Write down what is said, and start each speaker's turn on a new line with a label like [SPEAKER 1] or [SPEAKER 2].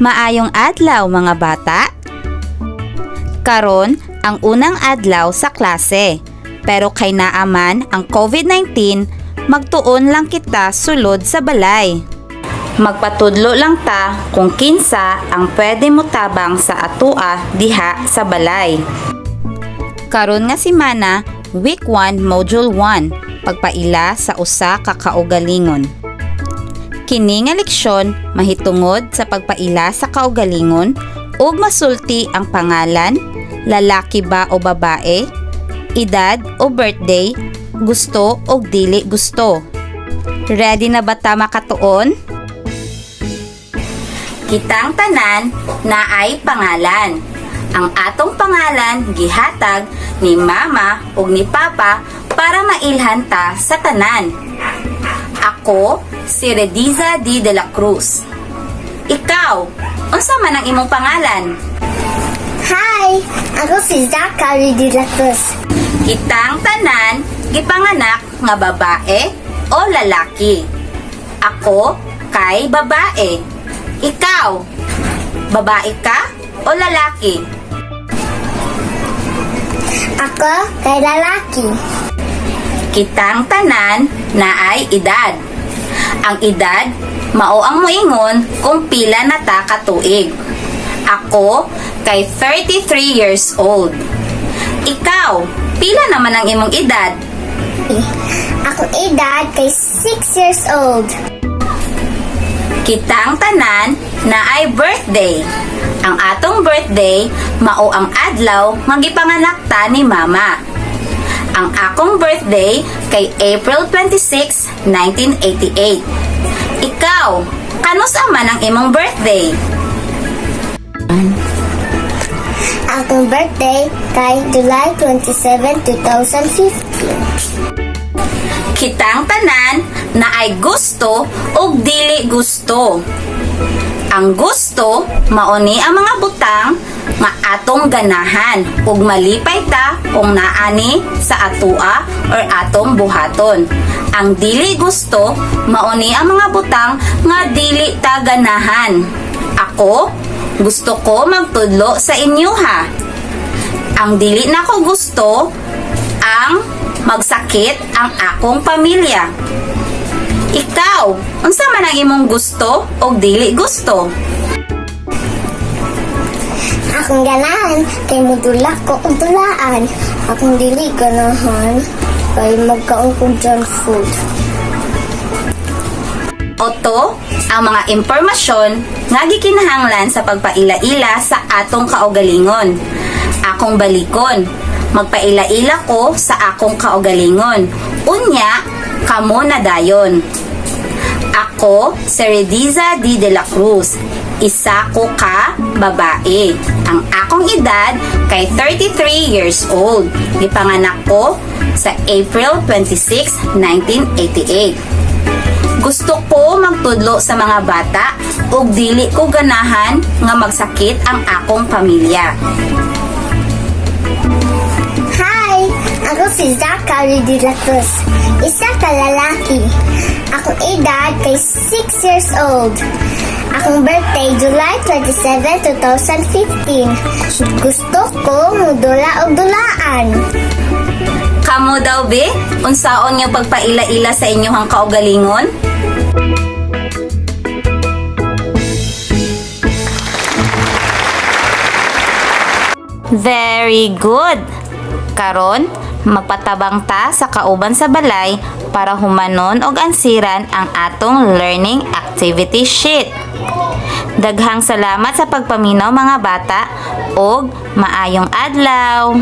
[SPEAKER 1] Maayong adlaw mga bata. Karon ang unang adlaw sa klase. Pero kay naaman ang COVID-19, magtuon lang kita sulod sa balay. Magpatudlo lang ta kung kinsa ang pwede mo tabang sa atua diha sa balay. Karon nga semana, Week 1, Module 1, pagpaila sa usa ka kaugalingon. Kini nga leksyon mahitungod sa pagpaila sa kaugalingon ug masulti ang pangalan, lalaki ba o babae, edad o birthday, gusto o dili gusto. Ready na ba ta makatuon? Kitang tanan na ay pangalan. Ang atong pangalan gihatag ni mama ug ni papa para mailhan ta sa tanan. Ako si Rediza D. de la Cruz. Ikaw, unsa man ang imong pangalan?
[SPEAKER 2] Hi! Ako si Zachary de la Cruz.
[SPEAKER 1] Kitang tanan gipanganak nga babae o lalaki. Ako kay babae. Ikaw, babae ka o lalaki?
[SPEAKER 2] Ako kay lalaki.
[SPEAKER 1] Kitang tanan na ay edad. Ang edad, mao ang moingon kung pila na ta katuig. Ako kay 33 years old. Ikaw, pila naman ang imong edad?
[SPEAKER 2] Ako edad kay 6 years old.
[SPEAKER 1] Kitang tanan na ay birthday. Ang atong birthday, mao ang adlaw nga gipanganak ta ni mama. Ang akong birthday kay April 26, 1988. Ikaw, kanusa man ang imong birthday?
[SPEAKER 2] Akong birthday kay July 27, 2015.
[SPEAKER 1] Kitang tanan na ay gusto o dili gusto. Ang gusto, mauni ang mga butang nga atong ganahan ug malipay ta kung naani sa atua or atong buhaton. Ang dili gusto, mauni ang mga butang nga dili ta ganahan. Ako, gusto ko magtudlo sa inyo ha. Ang dili na ko gusto, ang magsakit ang akong pamilya. Ikaw, unsa man ang imong gusto o dili gusto?
[SPEAKER 2] Akong ganahan kay mudula ko og dulaan. Akong dili ganahan kay magkaon kong junk food.
[SPEAKER 1] Oto, ang mga impormasyon nga gikinahanglan sa pagpaila-ila sa atong kaugalingon. Akong balikon, magpaila-ila ko sa akong kaugalingon. Unya, kamo na dayon. Ako, si Rediza D. de la Cruz. Isa ko ka babae. Ang akong edad kay 33 years old. Gipanganak ko sa April 26, 1988. Gusto ko magtudlo sa mga bata ug dili ko ganahan nga magsakit ang akong pamilya.
[SPEAKER 2] Hi! Ako si Zachary de la Cruz. Isa ka lalaki. Akong edad kay 6 years old. Akong birthday, July 27, 2015. Gusto ko mudula og dulaan.
[SPEAKER 1] Kamo daw be, unsaon yung pagpaila-ila sa inyong kaugalingon? Very good! Karon, magpatabang ta sa kauban sa balay para humanon og ansiran ang atong learning activity sheet. Daghang salamat sa pagpaminaw mga bata og maayong adlaw!